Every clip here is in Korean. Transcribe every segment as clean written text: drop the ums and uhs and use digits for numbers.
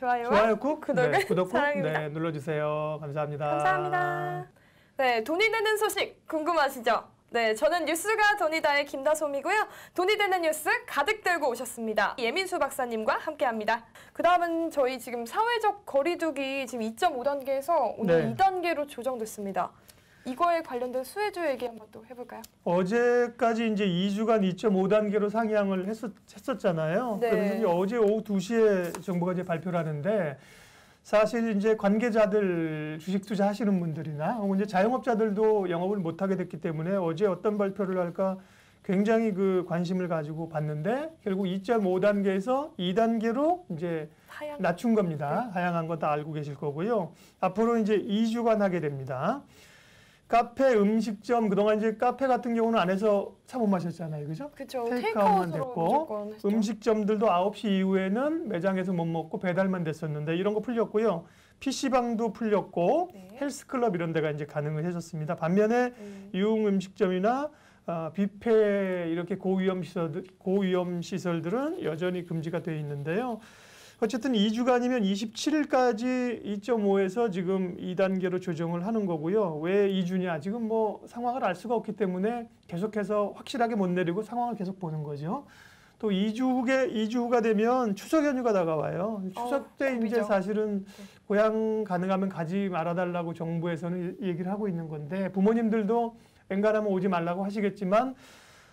좋아요 꾹, 구독을 네, 구독 꾹 사랑입니다. 네, 눌러주세요. 감사합니다. 감사합니다. 네, 돈이 되는 소식 궁금하시죠? 네, 저는 뉴스가 돈이 다의 김다솜이고요. 돈이 되는 뉴스 가득 들고 오셨습니다. 예민수 박사님과 함께합니다. 그 다음은 저희 지금 사회적 거리두기 지금 2.5단계에서 오늘 네. 2단계로 조정됐습니다. 이거에 관련된 수혜주 얘기 한번 또 해볼까요? 어제까지 이제 2주간 2.5단계로 상향을 했었잖아요. 네. 그래서 어제 오후 2시에 정부가 이제 발표를 하는데 사실 이제 관계자들 주식 투자하시는 분들이나 혹은 이제 자영업자들도 영업을 못 하게 됐기 때문에 어제 어떤 발표를 할까 굉장히 그 관심을 가지고 봤는데 결국 2.5단계에서 2단계로 이제 하향. 낮춘 겁니다. 네. 하향한 건 다 알고 계실 거고요. 앞으로 이제 2주간 하게 됩니다. 카페, 음식점, 그동안 이제 카페 같은 경우는 안에서 차 못 마셨잖아요. 그죠? 그렇죠. 테이크아웃만 테이크아웃으로 됐고, 무조건 했죠. 음식점들도 9시 이후에는 매장에서 못 먹고 배달만 됐었는데 이런 거 풀렸고요. PC방도 풀렸고, 네. 헬스클럽 이런 데가 이제 가능을 해줬습니다. 반면에 유흥 음식점이나 뷔페 이렇게 고위험 시설들은 여전히 금지가 되어 있는데요. 어쨌든 2주간이면 27일까지 2.5에서 지금 2단계로 조정을 하는 거고요. 왜 2주냐? 지금 뭐 상황을 알 수가 없기 때문에 계속해서 확실하게 못 내리고 상황을 계속 보는 거죠. 또 2주 후가 되면 추석 연휴가 다가와요. 추석 때 이제 고비죠. 사실은 고향 가능하면 가지 말아달라고 정부에서는 얘기를 하고 있는 건데 부모님들도 웬간하면 오지 말라고 하시겠지만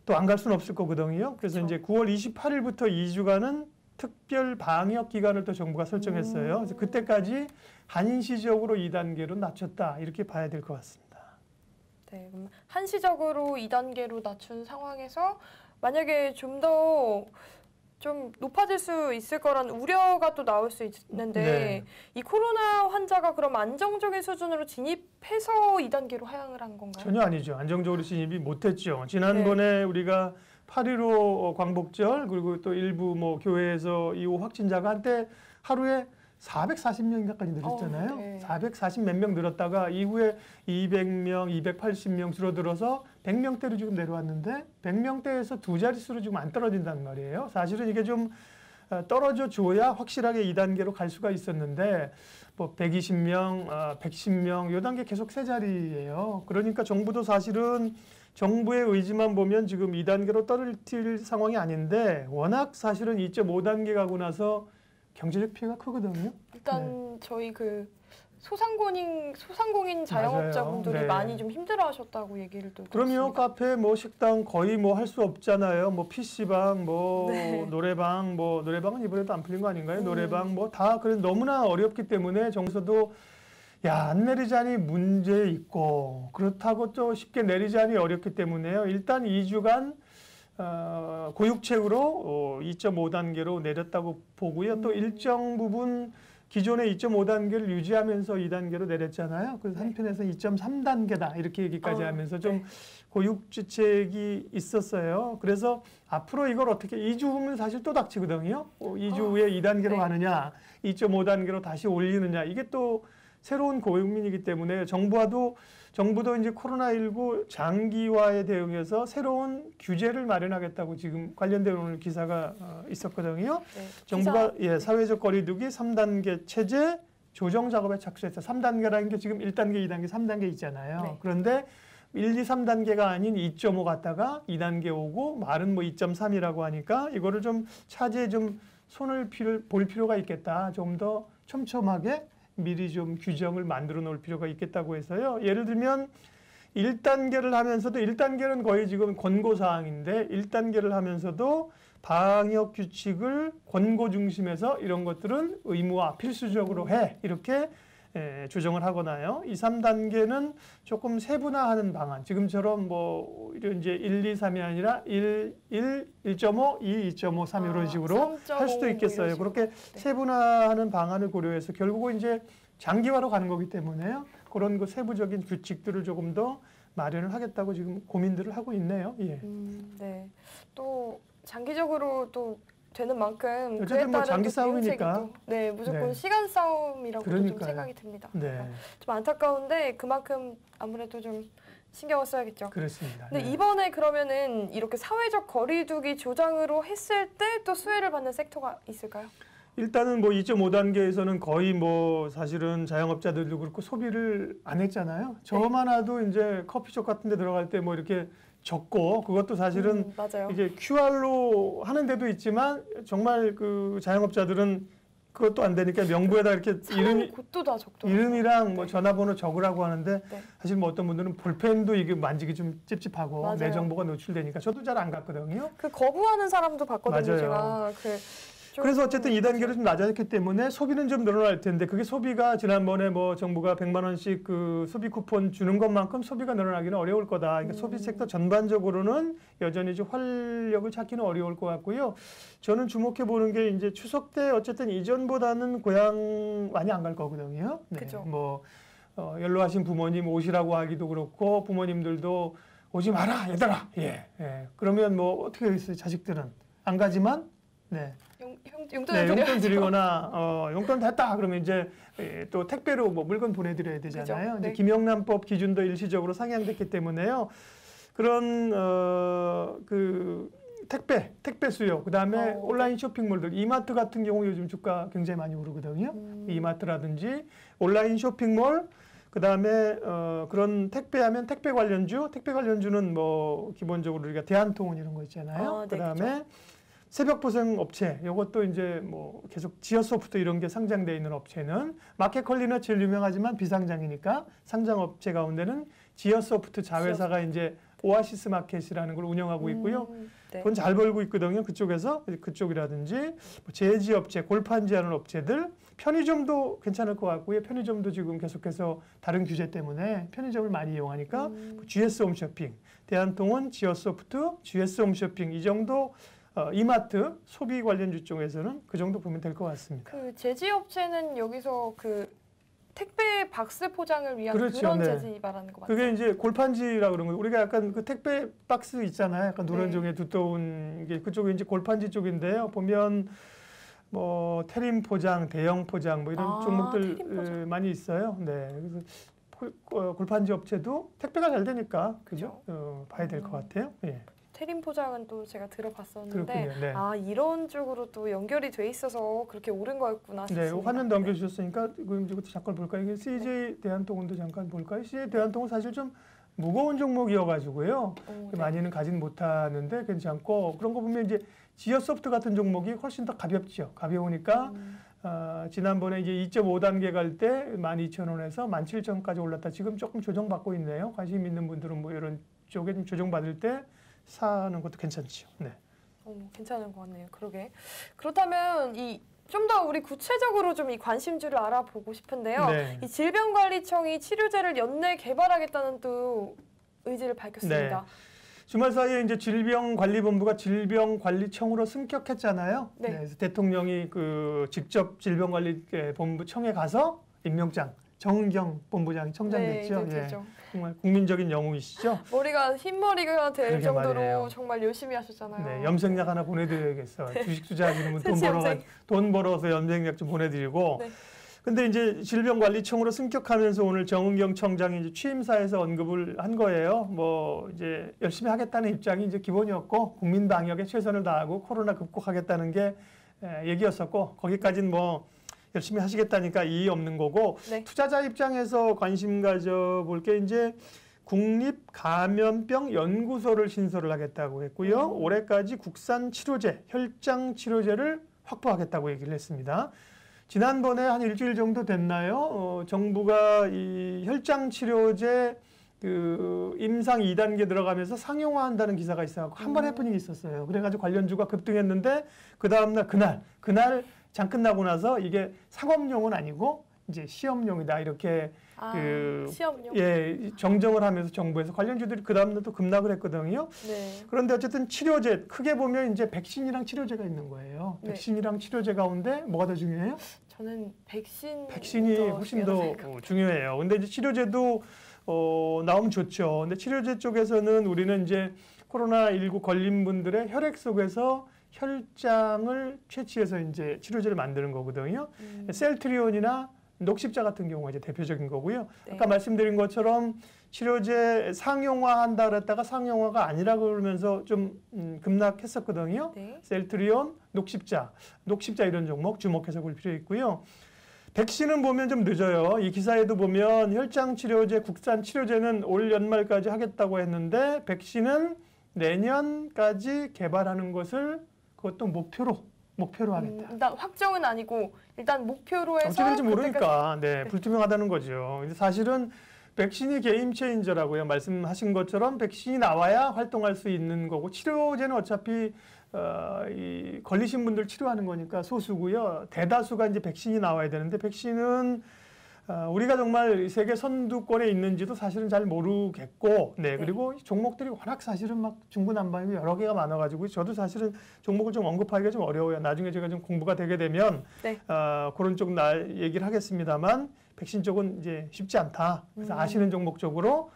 또 안 갈 수는 없을 거거든요. 그래서 그렇죠. 이제 9월 28일부터 2주간은 특별 방역 기간을 또 정부가 설정했어요. 그래서 그때까지 한시적으로 2단계로 낮췄다 이렇게 봐야 될 것 같습니다. 네, 그럼 한시적으로 2단계로 낮춘 상황에서 만약에 좀 높아질 수 있을 거란 우려가 또 나올 수 있는데 네. 이 코로나 환자가 그럼 안정적인 수준으로 진입해서 2단계로 하향을 한 건가요? 전혀 아니죠. 안정적으로 진입이 못했죠. 지난번에 우리가 8.15 광복절 그리고 또 일부 뭐 교회에서 이후 확진자가 한때 하루에 440명까지 늘었잖아요. 네. 440 몇 명 늘었다가 이후에 200명, 280명 줄어들어서 100명대로 지금 내려왔는데 100명대에서 두 자릿수로 지금 안 떨어진단 말이에요. 사실은 이게 좀 떨어져 줘야 확실하게 2단계로 갈 수가 있었는데 뭐 120명, 110명 요 단계 계속 세 자리예요. 그러니까 정부도 사실은 정부의 의지만 보면 지금 2단계로 떨어질 상황이 아닌데 워낙 사실은 2.5단계 가고 나서 경제적 피해가 크거든요. 일단 저희 그 소상공인 자영업자분들이 네. 많이 좀 힘들어하셨다고 얘기를 또 그럼요. 들었습니다. 카페, 뭐 식당 거의 뭐 할 수 없잖아요. 뭐 PC방, 뭐 네. 노래방, 뭐 노래방은 이번에도 안 풀린 거 아닌가요? 노래방 뭐 다 그래서 너무나 어렵기 때문에 정서도 야, 안 내리자니 문제 있고 그렇다고 또 쉽게 내리자니 어렵기 때문에요. 일단 2주간 고육책으로 2.5단계로 내렸다고 보고요. 또 일정 부분 기존의 2.5단계를 유지하면서 2단계로 내렸잖아요. 그래서 한편에서 2.3단계다 이렇게 얘기까지 하면서 좀 고육지책이 있었어요. 그래서 앞으로 이걸 어떻게 2주 후면 사실 또 닥치거든요. 2주 후에 2단계로 가느냐 2.5단계로 다시 올리느냐 이게 또 새로운 고국민이기 때문에 정부도 이제 코로나19 장기화에 대응해서 새로운 규제를 마련하겠다고 지금 관련된 오늘 기사가 있었거든요. 네, 정부가 사회적 거리두기 3단계 체제 조정 작업에 착수했어요. 3단계라는 게 지금 1단계, 2단계, 3단계 있잖아요. 네. 그런데 1, 2, 3단계가 아닌 2.5 갔다가 2단계 오고 말은 뭐 2.3이라고 하니까 이거를 좀 차제에 좀 손을 볼 필요가 있겠다. 좀 더 촘촘하게 미리 좀 규정을 만들어 놓을 필요가 있겠다고 해서요. 예를 들면 1단계를 하면서도 1단계는 거의 지금 권고사항인데 1단계를 하면서도 방역 규칙을 권고 중심에서 이런 것들은 의무화 필수적으로 해 이렇게 조정을 하거나요. 2, 3단계는 조금 세분화하는 방안. 지금처럼 뭐 이런 이제 1, 2, 3이 아니라 1, 1.5, 2, 2.5, 3 이런 식으로 할 수도 있겠어요. 그렇게 세분화하는 방안을 고려해서 결국은 이제 장기화로 가는 거기 때문에요. 그런 그 세부적인 규칙들을 조금 더 마련을 하겠다고 지금 고민들을 하고 있네요. 예. 네. 또 장기적으로 또 되는 만큼 어쨌든 뭐 장기 싸움이니까 네, 무조건 시간 싸움이라고 좀 생각이 듭니다. 네. 좀 안타까운데 그만큼 아무래도 좀 신경을 써야겠죠. 그렇습니다. 근데 이번에 그러면은 이렇게 사회적 거리두기 조장으로 했을 때 또 수혜를 받는 섹터가 있을까요? 일단은 뭐 2.5단계에서는 거의 뭐 사실은 자영업자들도 그렇고 소비를 안 했잖아요. 저만 와도 이제 커피숍 같은 데 들어갈 때 뭐 이렇게 적고 그것도 사실은 맞아요. 이제 QR로 하는 데도 있지만 정말 그 자영업자들은 그것도 안 되니까 명부에다 이렇게 곳도 다 적더라고요. 이름이랑 뭐 네. 전화번호 적으라고 하는데 네. 사실 뭐 어떤 분들은 볼펜도 이게 만지기 좀 찝찝하고 맞아요. 내 정보가 노출되니까 저도 잘 안 갔거든요. 그 거부하는 사람도 봤거든요. 맞아요. 제가 그래서 어쨌든 2단계로 좀 낮아졌기 때문에 소비는 좀 늘어날 텐데 그게 소비가 지난번에 뭐 정부가 100만 원씩 그 소비 쿠폰 주는 것만큼 소비가 늘어나기는 어려울 거다. 그러니까 소비 섹터 전반적으로는 여전히 좀 활력을 찾기는 어려울 것 같고요. 저는 주목해 보는 게 이제 추석 때 어쨌든 이전보다는 고향 많이 안 갈 거거든요. 네. 그죠. 뭐 연로하신 부모님 오시라고 하기도 그렇고 부모님들도 오지 마라 얘들아. 예. 그러면 뭐 어떻게 하겠어요? 자식들은 안 가지만 네. 용돈을 네, 용돈 드려야죠. 드리거나 용돈 됐다 그러면 이제 또 택배로 뭐 물건 보내드려야 되잖아요. 그죠? 이제 네. 김영란법 기준도 일시적으로 상향됐기 때문에요. 그런 그 택배 수요, 그다음에 온라인 쇼핑몰들, 이마트 같은 경우 요즘 주가 굉장히 많이 오르거든요. 이마트라든지 온라인 쇼핑몰, 그다음에 그런 택배하면 택배 관련주는 뭐 기본적으로 우리가 대한통운 이런 거 있잖아요. 네, 그다음에 새벽 보생 업체, 이것도 이제 뭐 계속 지어소프트 이런 게 상장돼 있는 업체는 마켓컬리는 제일 유명하지만 비상장이니까 상장 업체 가운데는 지어소프트 자회사가 이제 오아시스 마켓이라는 걸 운영하고 있고요. 네. 돈 잘 벌고 있거든요. 그쪽에서 그쪽이라든지 뭐 제지 업체, 골판지 하는 업체들, 편의점도 괜찮을 것 같고요. 편의점도 지금 계속해서 다른 규제 때문에 편의점을 많이 이용하니까 GS 홈쇼핑, 대한통운, 지어소프트, GS 홈쇼핑 이 정도 이마트 소비 관련주 쪽에서는 그 정도 보면 될 것 같습니다. 그 제지 업체는 여기서 그 택배 박스 포장을 위한 그렇죠, 그런 네. 제지 말하는 거 맞죠? 그게 이제 골판지라 그런 거예요. 우리가 약간 그 택배 박스 있잖아요. 약간 노란 네. 종이에 두꺼운 게 그쪽이 이제 골판지 쪽인데요. 보면 뭐 테림 포장, 대형 포장 뭐 이런 종목들 테림 포장. 많이 있어요. 네. 그래서 골판지 업체도 택배가 잘 되니까 그죠? 봐야 될 것 같아요. 예. 테림 포장은 또 제가 들어봤었는데 그렇군요. 네. 이런 쪽으로 또 연결이 돼 있어서 그렇게 오른 거였구나 네, 싶습니다. 화면 넘겨주셨으니까 이것도 잠깐 볼까요? 이게 CJ 대한통운도 잠깐 볼까요? CJ 대한통운 사실 좀 무거운 종목이어가지고요. 네. 많이는 가진 못하는데 괜찮고 그런 거 보면 이제 지어소프트 같은 종목이 훨씬 더 가볍죠. 가벼우니까 지난번에 이제 2.5단계 갈 때 12,000원에서 17,000원까지 올랐다. 지금 조금 조정받고 있네요. 관심 있는 분들은 뭐 이런 쪽에 좀 조정받을 때 사는 것도 괜찮죠. 네. 괜찮은 것 같네요. 그러게. 그렇다면 좀 더 우리 구체적으로 좀 이 관심주를 알아보고 싶은데요. 네. 이 질병관리청이 치료제를 연내 개발하겠다는 또 의지를 밝혔습니다. 네. 주말 사이에 이제 질병관리본부가 질병관리청으로 승격했잖아요. 네. 그래서 대통령이 그 직접 질병관리본부청에 가서 임명장, 정은경 본부장이 청장됐죠. 네, 됐죠. 정말 국민적인 영웅이시죠. 머리가 흰머리가 될 그러게 정도로 말이에요. 정말 열심히 하셨잖아요. 네, 염색약 하나 보내드려야겠어. 주식 투자하시는 분 새치 염색. 돈 벌어서 염색약 좀 보내드리고. 네. 근데 이제 질병관리청으로 승격하면서 오늘 정은경 청장이 이제 취임사에서 언급을 한 거예요. 뭐 이제 열심히 하겠다는 입장이 이제 기본이었고 국민 방역에 최선을 다하고 코로나 극복하겠다는 게 얘기였었고 거기까지는 뭐 열심히 하시겠다니까 이의 없는 거고 네. 투자자 입장에서 관심 가져볼 게 이제 국립감염병 연구소를 신설을 하겠다고 했고요. 올해까지 국산 치료제, 혈장 치료제를 확보하겠다고 얘기를 했습니다. 지난번에 한 일주일 정도 됐나요? 정부가 이 혈장 치료제 그 임상 2단계 들어가면서 상용화한다는 기사가 있어서 한 번 해프닝이 있었어요. 그래가지고 관련주가 급등했는데 그 다음날 그날 장 끝나고 나서 이게 상업용은 아니고 이제 시험용이다 이렇게 시험용. 정정을 하면서 정부에서 관련주들이 그 다음날 또 급락을 했거든요. 네. 그런데 어쨌든 치료제 크게 보면 이제 백신이랑 치료제가 있는 거예요. 네. 백신이랑 치료제 가운데 뭐가 더 중요해요? 저는 백신이 훨씬 더 중요해요. 근데 이제 치료제도 나오면 좋죠. 근데 치료제 쪽에서는 우리는 이제 코로나19 걸린 분들의 혈액 속에서 혈장을 채취해서 이제 치료제를 만드는 거거든요. 셀트리온이나 녹십자 같은 경우가 이제 대표적인 거고요. 네. 아까 말씀드린 것처럼 치료제 상용화한다 그랬다가 상용화가 아니라 그러면서 좀 급락했었거든요. 네. 셀트리온, 녹십자 이런 종목 주목해서 볼 필요 있고요. 백신은 보면 좀 늦어요. 이 기사에도 보면 혈장치료제, 국산치료제는 올 연말까지 하겠다고 했는데 백신은 내년까지 개발하는 것을 그것도 목표로 하겠다. 일단 확정은 아니고 일단 목표로 해서 어떻게 될지 모르니까 그때까지... 네. 불투명하다는 거죠. 근데 사실은 백신이 게임 체인저라고요. 말씀하신 것처럼 백신이 나와야 활동할 수 있는 거고 치료제는 어차피 이 걸리신 분들 치료하는 거니까 소수고요. 대다수가 이제 백신이 나와야 되는데 백신은 우리가 정말 세계 선두권에 있는지도 사실은 잘 모르겠고, 네, 그리고 종목들이 워낙 사실은 막 중구난방이고 여러 개가 많아가지고 저도 사실은 종목을 좀 언급하기가 좀 어려워요. 나중에 제가 좀 공부가 되게 되면 네. 그런 쪽 얘기를 하겠습니다만 백신 쪽은 이제 쉽지 않다. 그래서 아시는 종목 쪽으로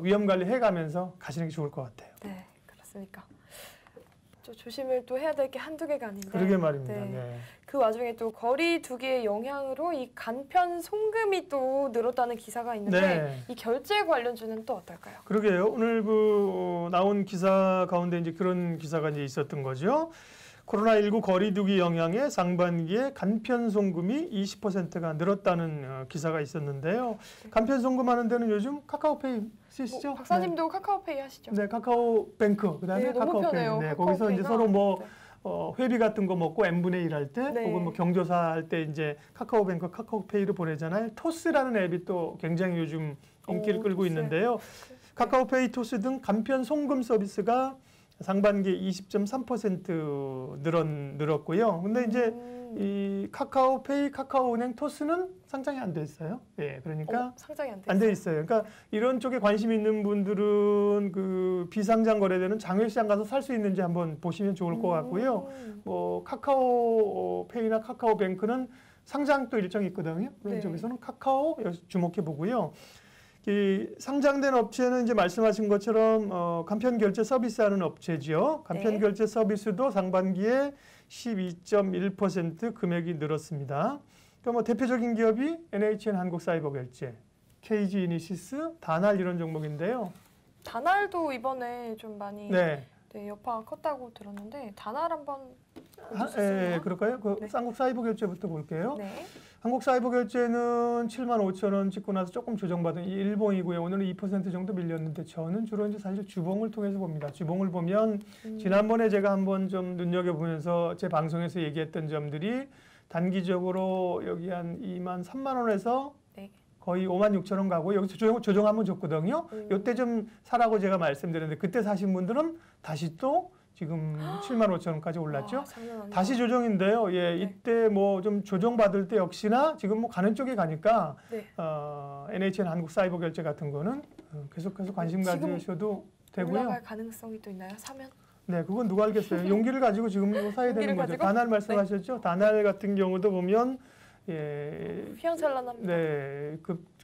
위험 관리 해가면서 가시는 게 좋을 것 같아요. 네, 그렇습니까? 좀 조심을 또 해야 될 게 한두 개가 아닌데. 그러게 말입니다. 네. 네. 그 와중에 또 거리 두기의 영향으로 이 간편 송금이 또 늘었다는 기사가 있는데 네. 이 결제 관련주는 또 어떨까요? 그러게요. 오늘 나온 기사 가운데 이제 그런 기사가 이제 있었던 거죠. 코로나19 거리두기 영향에 상반기에 간편 송금이 20%가 늘었다는 기사가 있었는데요. 간편 송금하는 데는 요즘 카카오페이 쓰시죠? 박사님도 카카오페이 하시죠? 네, 카카오뱅크 그다음에 네, 너무 카카오페이. 편해요. 네, 거기서 이제 카카오페이나. 서로 뭐 회비 같은 거 먹고 n분의 1 할 때, 네. 혹은 뭐 경조사 할 때 이제 카카오뱅크, 카카오페이로 보내잖아요. 토스라는 앱이 또 굉장히 요즘 인기를 끌고 토스. 있는데요. 카카오페이, 토스 등 간편 송금 서비스가 상반기 20.3% 늘었고요. 근데 이제 이 카카오페이, 카카오은행, 토스는 상장이 안 돼 있어요. 예, 그러니까 상장이 안 돼 있어요. 그러니까 이런 쪽에 관심 있는 분들은 그 비상장 거래되는 장외시장 가서 살 수 있는지 한번 보시면 좋을 것 같고요. 뭐 카카오페이나 카카오뱅크는 상장도 일정이 있거든요. 그런 네. 쪽에서는 카카오 주목해 보고요. 이 상장된 업체는 이제 말씀하신 것처럼 간편 결제 서비스하는 업체죠. 간편 네. 결제 서비스도 상반기에 12.1% 금액이 늘었습니다. 그러니까 뭐 대표적인 기업이 NHN 한국사이버결제, KG 이니시스, 다날 이런 종목인데요. 다날도 이번에 좀 많이 네, 여파가 컸다고 들었는데 다날 한번 예, 보셨어요? 그럴까요? 그 네. 한국사이버결제부터 볼게요. 네. 한국사이버결제는 75,000원 찍고 나서 조금 조정받은 이 일봉이고요. 오늘은 2% 정도 밀렸는데 저는 주로 이제 사실 주봉을 통해서 봅니다. 주봉을 보면 지난번에 제가 한번 좀 눈여겨보면서 제 방송에서 얘기했던 점들이 단기적으로 여기 한 2만 3만 원에서 네. 거의 5만 6천 원 가고 여기서 조정 한번 줬거든요. 이때 좀 사라고 제가 말씀드렸는데 그때 사신 분들은 다시 또 지금 7만 5천 원까지 올랐죠. 와, 장난 아니에요. 다시 조정인데요. 예, 네. 이때 뭐 좀 조정받을 때 역시나 지금 뭐 가는 쪽에 가니까 네. NHN 한국사이버결제 같은 거는 계속해서 관심 지금 가지셔도 되고요. 올라갈 가능성이 또 있나요? 사면? 네, 그건 누가 알겠어요. 용기를 가지고 지금 뭐 사야 되는 용기를 거죠. 가지고? 다날 말씀하셨죠? 다날 같은 경우도 보면 예, 휘황찬란합니다. 네,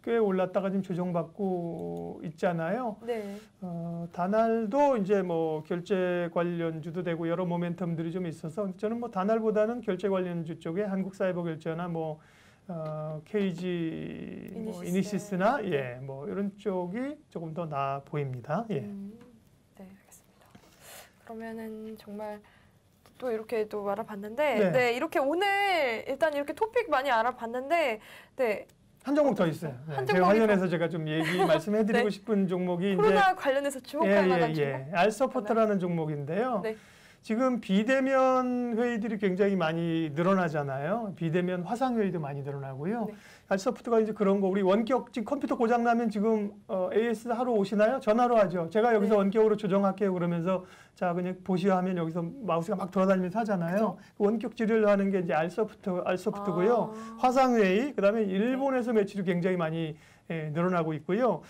꽤 올랐다가 지금 조정받고 있잖아요. 네. 다날도 이제 뭐 결제 관련주도 되고 여러 모멘텀들이 좀 있어서 저는 뭐 다날보다는 결제 관련주 쪽에 한국사이버결제나 뭐 KG 뭐 이니시스나 네. 예, 뭐 이런 쪽이 조금 더 나아 보입니다. 예. 네, 알겠습니다. 그러면은 정말 또 이렇게 또 알아봤는데, 네. 네, 이렇게 오늘 일단 이렇게 토픽 많이 알아봤는데, 네, 한 종목 더 있어요. 네, 한 제가 종목이 관련해서 제가 좀 얘기 말씀해드리고 네. 싶은 종목이 코로나 관련해서 주목할 만한 종목. 알서포트라는 종목인데요. 네. 지금 비대면 회의들이 굉장히 많이 늘어나잖아요. 비대면 화상 회의도 많이 늘어나고요. 네. 알서포트가 이제 그런 거 우리 원격 지금 컴퓨터 고장 나면 지금 AS 하러 오시나요? 전화로 하죠. 제가 여기서 네. 원격으로 조정할게요. 그러면서 자 그냥 보시오 하면 여기서 마우스가 막 돌아다니면서 하잖아요. 그 원격 질의를 하는 게 이제 알서프트고요. 화상 회의 그다음에 일본에서 매출이 굉장히 많이 늘어나고 있고요.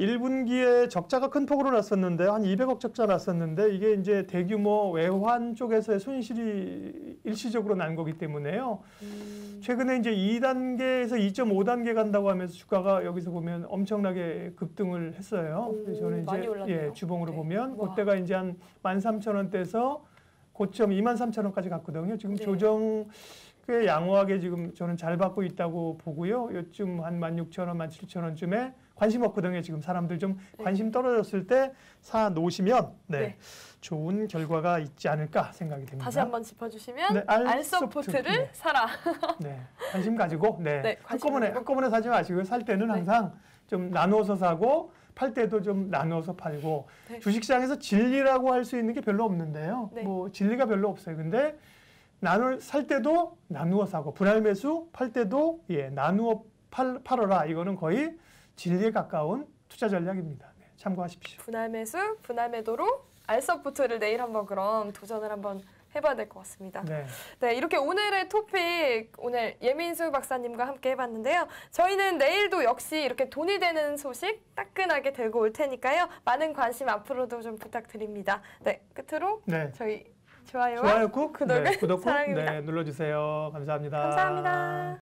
1분기에 적자가 큰 폭으로 났었는데 한 200억 적자 났었는데 이게 이제 대규모 외환 쪽에서의 손실이 일시적으로 난 거기 때문에요. 최근에 이제 2단계에서 2.5단계 간다고 하면서 주가가 여기서 보면 엄청나게 급등을 했어요. 그래서 저는 많이 올랐네요. 주봉으로 네. 보면 와. 그때가 이제 한 13,000원대에서 고점 23,000원까지 갔거든요. 지금 네. 조정 꽤 양호하게 지금 저는 잘 받고 있다고 보고요. 요즘 한 16,000원, 17,000원쯤에 관심 없거든요. 지금 사람들 좀 관심 떨어졌을 때 사 놓으시면 네. 좋은 결과가 있지 않을까 생각이 됩니다. 다시 한번 짚어주시면 네, 알소프트를 네. 사라. 네, 관심 가지고 네, 관심 한꺼번에 가지고. 한꺼번에 사지 마시고 살 때는 네. 항상 좀 나누어서 사고 팔 때도 좀 나누어서 팔고 네. 주식시장에서 진리라고 할 수 있는 게 별로 없는데요. 네. 뭐 진리가 별로 없어요. 근데 살 때도 나누어 사고 분할 매수 팔 때도 나누어 팔어라. 이거는 거의 진리에 가까운 투자 전략입니다. 네, 참고하십시오. 분할 매수, 분할 매도로 알소프트를 내일 한번 그럼 도전을 한번 해봐야 될 것 같습니다. 네. 네, 이렇게 오늘의 토픽 오늘 예민수 박사님과 함께 해봤는데요. 저희는 내일도 역시 이렇게 돈이 되는 소식 따끈하게 들고 올 테니까요. 많은 관심 앞으로도 좀 부탁드립니다. 네, 끝으로 네. 저희 좋아요와 좋아요 꾹 구독을 구독 꾹 사랑입니다. 눌러주세요. 감사합니다. 감사합니다.